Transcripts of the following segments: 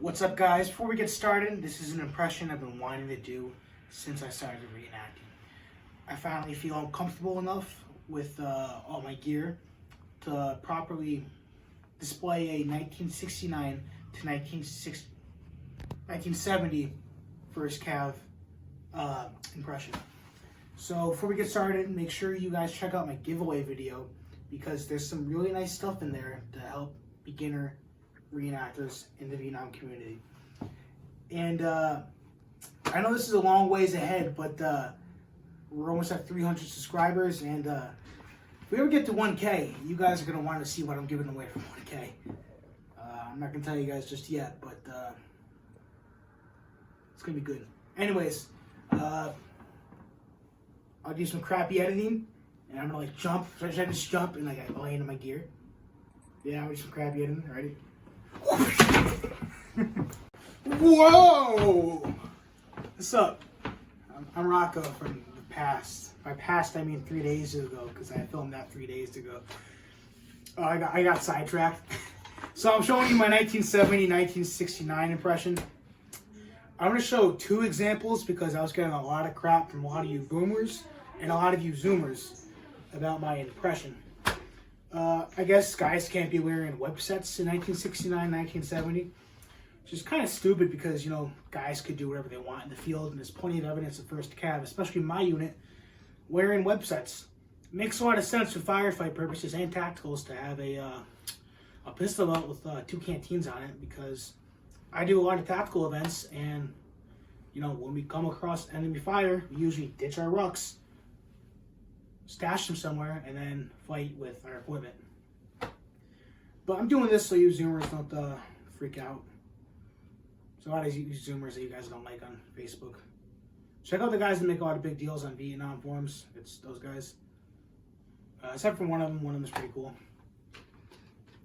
What's up, guys? Before we get started, this is an impression I've been wanting to do since I started reenacting. I finally feel comfortable enough with all my gear to properly display a 1969 to 1970 first cav impression. So before we get started, make sure you guys check out my giveaway video because there's some really nice stuff in there to help beginner reenactors in the Vietnam community. And I know this is a long ways ahead, but we're almost at 300 subscribers, and if we ever get to 1K, you guys are going to want to see what I'm giving away from 1K. I'm not going to tell you guys just yet, but it's going to be good. Anyways, I'll do some crappy editing, and I'm going to like jump. Should I just jump and like I lay into my gear? Yeah, I'm going to do some crappy editing. Ready? Whoa! What's up? I'm Rocco from the past. By past, I mean 3 days ago, because I filmed that 3 days ago. Oh, I got sidetracked. So I'm showing you my 1970-1969 impression. I'm going to show two examples because I was getting a lot of crap from a lot of you boomers and a lot of you zoomers about my impression. I guess guys can't be wearing websets in 1969, 1970. Which is kind of stupid because, you know, guys could do whatever they want in the field, and there's plenty of evidence of first cav, especially my unit, wearing websets. It makes a lot of sense for firefight purposes and tacticals to have a pistol belt with two canteens on it, because I do a lot of tactical events, and, you know, when we come across enemy fire, we usually ditch our rucks, stash them somewhere, and then fight with our equipment. But I'm doing this so you zoomers don't freak out. So a lot of you zoomers that you guys don't like on Facebook, check out the guys that make a lot of big deals on Vietnam forums. It's those guys. Except for one of them is pretty cool.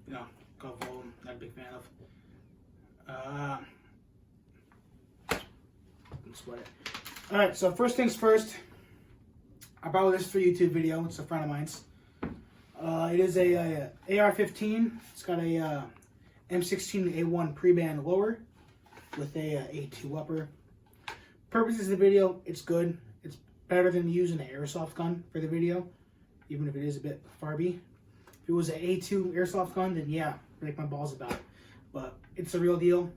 You know, go follow them. Not a big fan of. Don't sweat it. Alright, so first things first. I borrowed this for a YouTube video. It's a friend of mine's. It is a AR-15. It's got a M16A1 pre-band lower with a A2 upper. Purposes of the video, it's good. It's better than using an airsoft gun for the video, even if it is a bit farby. If it was an A2 airsoft gun, then yeah, break my balls about it. But it's a real deal,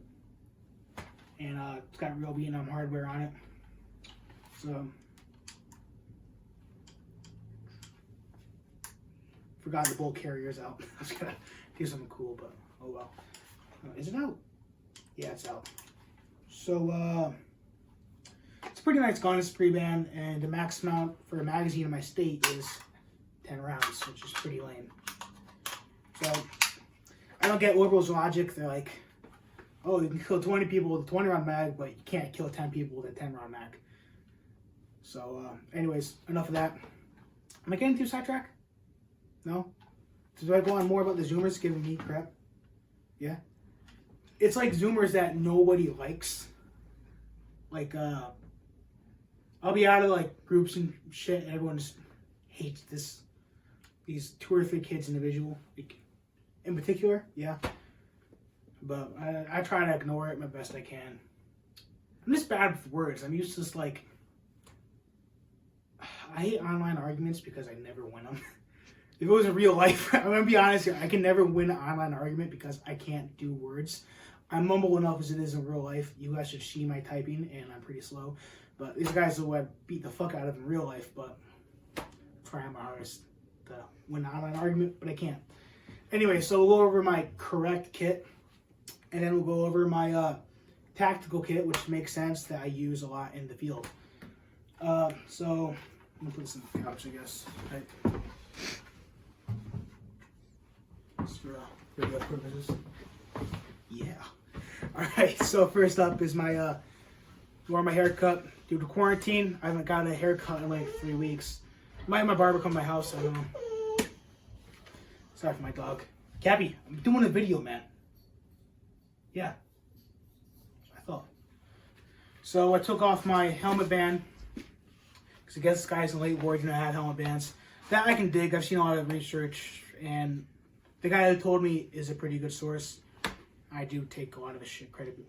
and it's got real Vietnam hardware on it. So, forgot the bolt carrier's out. I was gonna do something cool, but oh well. Is it out? Yeah, it's out. So, it's a pretty nice gun. It's pre-band, and the max amount for a magazine in my state is 10 rounds, which is pretty lame. So, I don't get liberals' logic. They're like, oh, you can kill 20 people with a 20-round mag, but you can't kill 10 people with a 10-round mag. So, anyways, enough of that. Am I getting too sidetracked? No? Do I go on more about the zoomers giving me crap? Yeah? It's like zoomers that nobody likes. Like, I'll be out of like groups and shit, and everyone just hates these 2 or 3 kids individual, like, in particular, yeah. But I try to ignore it my best I can. I'm just bad with words. I'm used to just like, I hate online arguments because I never win them. If it was in real life, I'm gonna be honest here, I can never win an online argument because I can't do words. I mumble enough as it is in real life. You guys should see my typing, and I'm pretty slow. But these guys are what I beat the fuck out of in real life, but I'm trying my hardest to win an online argument, but I can't. Anyway, so we'll go over my correct kit, and then we'll go over my tactical kit, which makes sense that I use a lot in the field. So, I'm gonna put this in the couch, I guess. Right. Just for video purposes. Yeah. Alright, so first up is my haircut. Due to quarantine, I haven't got a haircut in like 3 weeks. Might have my barber come to my house, I don't know. Sorry for my dog. Cappy, I'm doing a video, man. Yeah. I thought. So I took off my helmet band. Because I guess guys in late war didn't have helmet bands. That I can dig. I've seen a lot of research, and the guy who told me is a pretty good source. I do take a lot of his shit credible.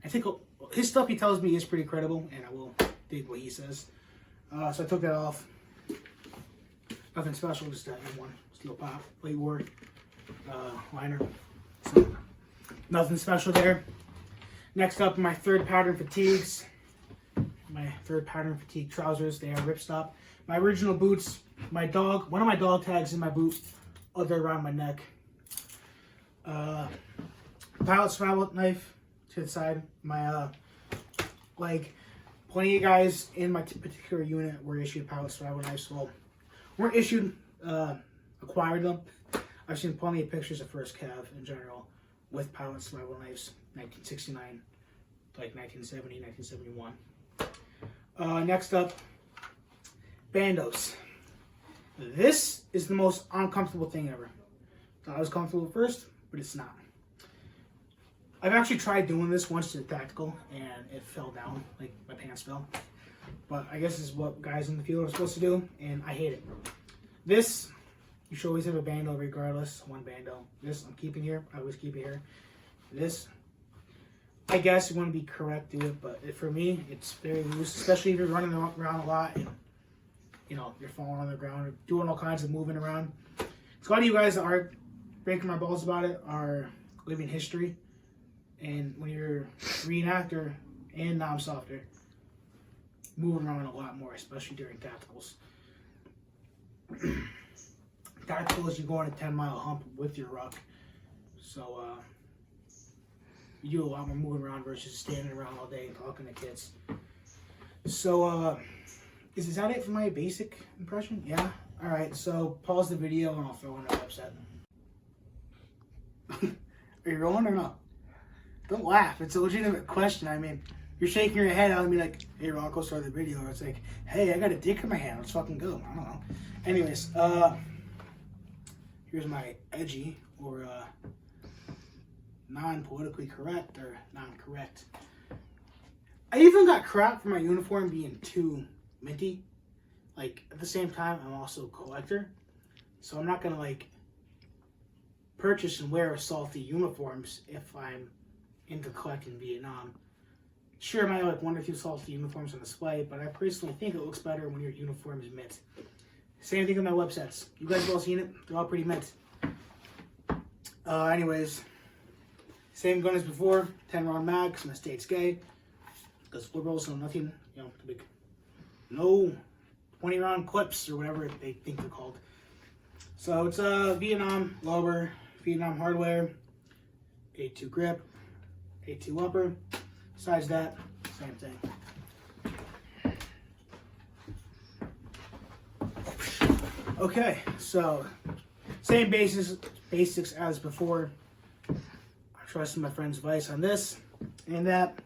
I think his stuff he tells me is pretty credible, and I will dig what he says. So I took that off. Nothing special, just that one steel pop, late war liner. So nothing special there. Next up, my third pattern fatigues. My third pattern fatigue trousers. They are ripstop. My original boots. One of my dog tags in my boot, other around my neck. Pilot survival knife to the side. My leg. Plenty of guys in my particular unit were issued pilot survival knives. Well, weren't issued, acquired them. I've seen plenty of pictures of First Cav in general with pilot survival knives, 1969, like 1970, 1971. Next up, bandos. This is the most uncomfortable thing ever. Thought I was comfortable at first, but it's not. I've actually tried doing this once to tactical, and it fell down, like my pants fell. But I guess this is what guys in the field are supposed to do, and I hate it. This, you should always have a bando regardless, one bando. This I'm keeping here, I always keep it here. This, I guess you want to be correct, do it, but for me, it's very loose, especially if you're running around a lot and, you know, you're falling on the ground, or doing all kinds of moving around. So a lot of you guys that are breaking my balls about it are living history. And when you're a reenactor and non-softer, moving around a lot more, especially during tacticals. Tacticals, you go on a 10-mile hump with your ruck. So, you do a lot more moving around versus standing around all day and talking to kids. So, is that it for my basic impression? Yeah? Alright, so pause the video and I'll throw in a website. Are you rolling or not? Don't laugh. It's a legitimate question. I mean, you're shaking your head. I'll be like, hey, Rocco, start the video. Or it's like, hey, I got a dick in my hand. Let's fucking go. I don't know. Anyways, here's my edgy or non-politically correct or non-correct. I even got crap for my uniform being too minty. Like, at the same time, I'm also a collector. So I'm not going to, like, purchase and wear salty uniforms if I'm into collecting Vietnam. Sure, I might have like 1 or 2 salty uniforms on display, but I personally think it looks better when your uniform is mint. Same thing with my websets. You guys have all seen it. They're all pretty mint. Anyways, same gun as before. 10-round mag, because my state's gay. Because liberals know nothing, you know, the big, no 20-round clips or whatever they think they're called. So it's Vietnam lower, Vietnam hardware, A2 grip, A2 upper. Besides that, same thing. Okay, so same basics as before. I trust my friend's advice on this and that.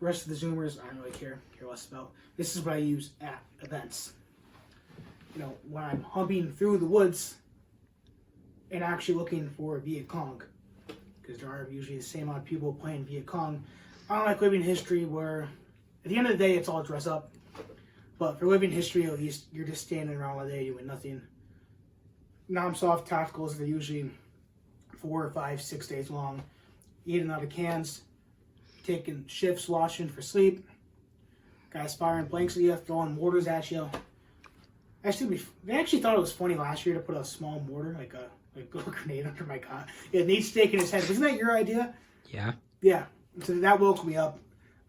Rest of the Zoomers, I don't really care less about. This is what I use at events. You know, when I'm humping through the woods and actually looking for Viet Cong, because there are usually the same amount of people playing Viet Cong. I don't like living history where, at the end of the day, it's all dress up. But for living history, at least, you're just standing around all day doing nothing. Non-soft tacticals, they're usually 4 or 5, 6 days long. Eating out of cans, taking shifts, washing for sleep. Guys firing blanks at you, throwing mortars at you. Actually, they actually thought it was funny last year to put a small mortar, like a grenade under my cot. Yeah, Nate's shaking his head. Wasn't that your idea? Yeah. Yeah. So that woke me up.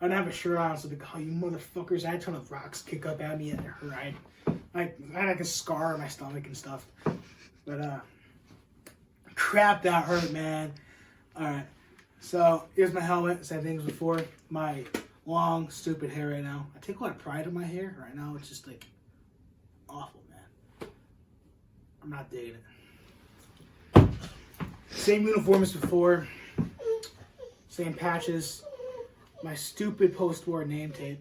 I didn't have a shirt on, so like, oh, you motherfuckers. I had a ton of rocks kick up at me at her ride. I had like a scar on my stomach and stuff. But, crap, that hurt, man. Alright. So, here's my helmet. Same things before. My long, stupid hair right now. I take a lot of pride in my hair. Right now, it's just like awful, man. I'm not digging it. Same uniform as before. Same patches. My stupid post-war name tape.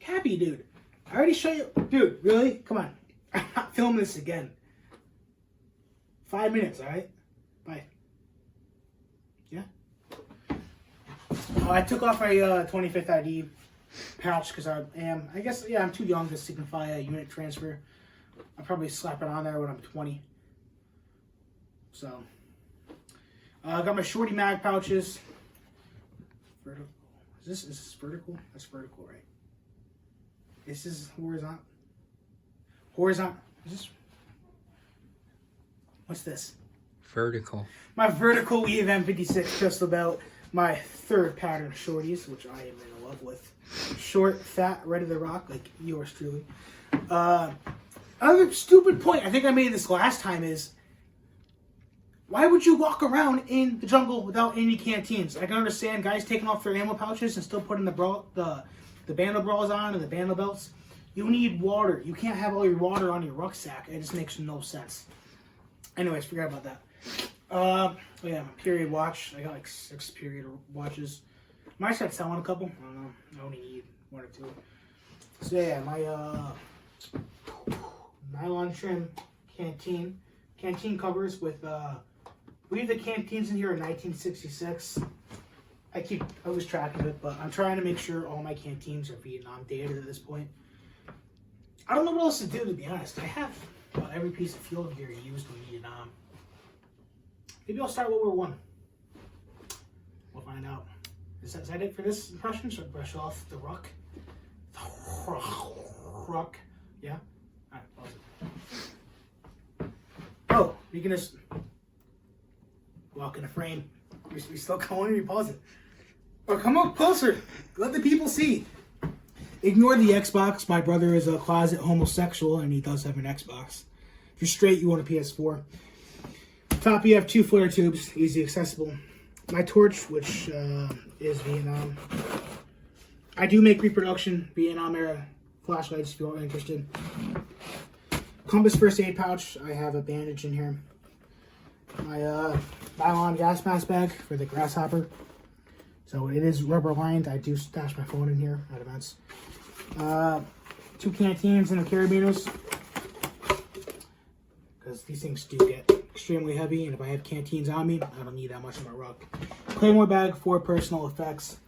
Cappy, dude. I already showed you. Dude, really? Come on. I'm not filming this again. 5 minutes, alright? Bye. Yeah? I took off my 25th ID pouch because I guess, yeah, I'm too young to signify a unit transfer. I'll probably slap it on there when I'm 20. So, I got my shorty mag pouches. Vertical. Is this vertical? That's vertical, right? This is horizontal. Horizontal. Is this? What's this? Vertical. My vertical weave M56 pistol belt. My third pattern shorties, which I am in love with. Short, fat, ready to rock, like yours truly. Another stupid point I think I made this last time is, why would you walk around in the jungle without any canteens? I can understand guys taking off their ammo pouches and still putting the bando bras on and the bando belts. You need water. You can't have all your water on your rucksack. It just makes no sense. Anyways, forget about that. Yeah, period watch. I got like 6 period watches. Might start selling a couple. I don't know. I only need 1 or 2. So yeah, my nylon trim canteen covers with we have the canteens in here in 1966. I was tracking it, but I'm trying to make sure all my canteens are Vietnam dated at this point. I don't know what else to do, to be honest. I have every piece of field gear used in Vietnam. Maybe I'll start World War One. We'll find out. Is that it for this impression? Should I brush off the ruck? Ruck. Yeah? Alright, pause it. Oh, you can just walk in a frame. We still going or you pause it? Oh, come up closer. Let the people see. Ignore the Xbox. My brother is a closet homosexual and he does have an Xbox. If you're straight, you want a PS4. Top, you have 2 flare tubes, easy accessible. My torch, which is Vietnam. I do make reproduction Vietnam era flashlights if you're interested. Compass first aid pouch. I have a bandage in here. My nylon gas mask bag for the grasshopper. So it is rubber lined. I do stash my phone in here at events. 2 canteens and the carabiners. Because these things do get extremely heavy, and if I have canteens on me, I don't need that much of a ruck. Claymore bag for personal effects.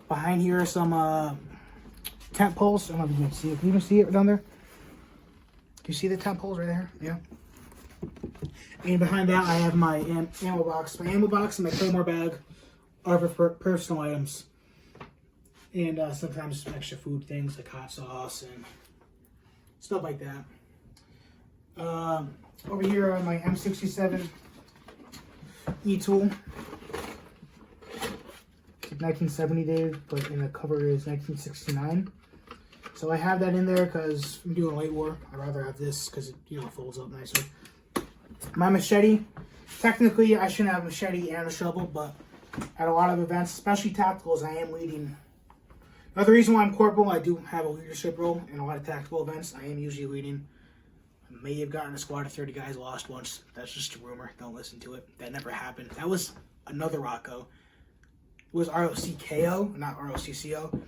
Behind here are some tent poles. I don't know if you can see it. Can you even see it down there? Can you see the tent poles right there? Yeah. And behind that, I have my ammo box. My ammo box and my Claymore bag are for personal items. And sometimes extra food things like hot sauce and stuff like that. Over here are my M67 E-tool. 1970 dated, but in the cover is 1969. So I have that in there because I'm doing late war. I'd rather have this because it folds up nicer. My machete. Technically, I shouldn't have a machete and a shovel, but at a lot of events, especially tacticals, I am leading. Another reason why I'm corporal, I do have a leadership role in a lot of tactical events. I am usually leading. I may have gotten a squad of 30 guys lost once. That's just a rumor. Don't listen to it. That never happened. That was another Rocco. It was ROCKO, not ROCCO.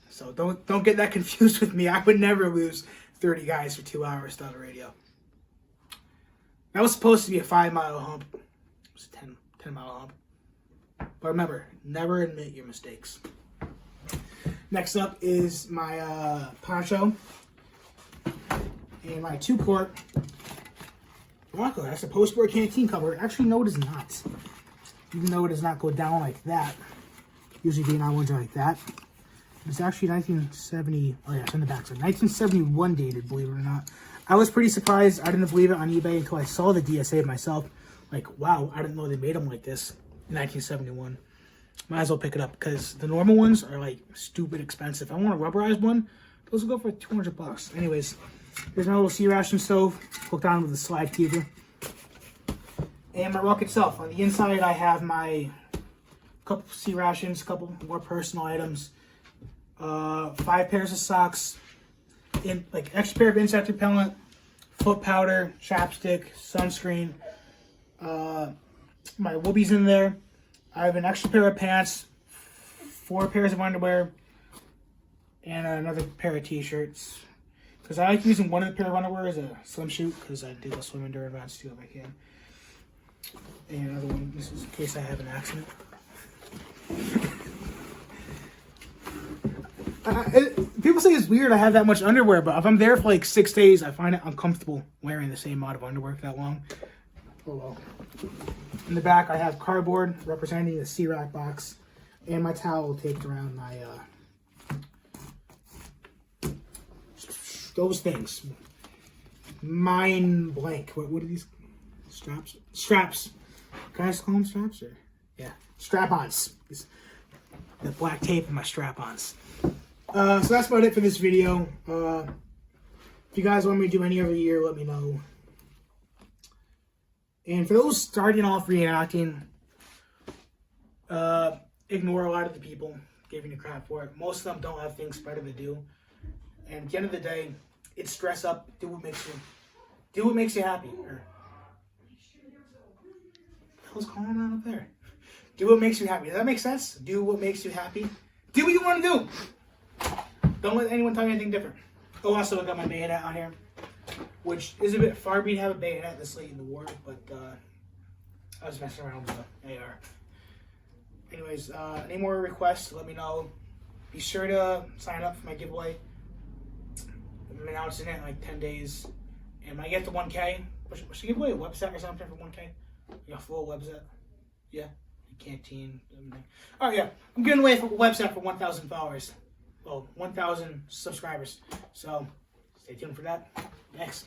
So don't get that confused with me. I would never lose 30 guys for 2 hours without a radio. That was supposed to be a 5-mile hump. It was a 10-mile hump. But remember, never admit your mistakes. Next up is my poncho and my 2-quart Rocco. That's a post-war canteen cover. Actually, no, it is not. Even though it does not go down like that. Usually Vietnam ones are like that. It's actually 1970. Oh yeah, it's in the back. So 1971 dated, believe it or not. I was pretty surprised. I didn't believe it on eBay until I saw the DSA myself. Like, wow, I didn't know they made them like this in 1971. Might as well pick it up because the normal ones are like stupid expensive. If I want a rubberized one, those will go for $200. Anyways, here's my little sea ration stove hooked on with a slide keeper. And my ruck itself. On the inside, I have my couple sea rations, couple more personal items, 5 pairs of socks, in like extra pair of insect repellent, foot powder, chapstick, sunscreen. My whoopies in there. I have an extra pair of pants, 4 pairs of underwear, and another pair of t-shirts. Because I like using one of the pair of underwear as a swim shoot, because I do go swimming during events too if I can. And another one, this is in case I have an accident. People say it's weird I have that much underwear, but if I'm there for like 6 days, I find it uncomfortable wearing the same amount of underwear for that long. Oh well. In the back, I have cardboard representing the C-Rack box, and my towel taped around my those things. Mine blank. What are these? Straps? Straps. Can I just call them straps? Or yeah, strap-ons. The black tape on my strap-ons. So that's about it for this video. If you guys want me to do any other year, let me know. And for those starting off reenacting, ignore a lot of the people giving you crap for it. Most of them don't have things better to do. And at the end of the day, it's stress up. Do what makes you happy. Or, what's going on up there? Do what makes you happy. Does that make sense? Do what makes you happy. Do what you want to do. Don't let anyone tell you anything different. Oh, also I got my bayonet out here, which is a bit far me to have a bayonet this late in the war, but I was messing around with the AR. Anyways, any more requests, let me know. Be sure to sign up for my giveaway. I'm announcing it in like 10 days. And when I get to 1K, should I give away a webset or something for 1K? Like a full webset? Yeah. Canteen. Everything. Oh yeah, I'm giving away a website for 1,000 followers. Well, 1,000 subscribers. So stay tuned for that. Thanks.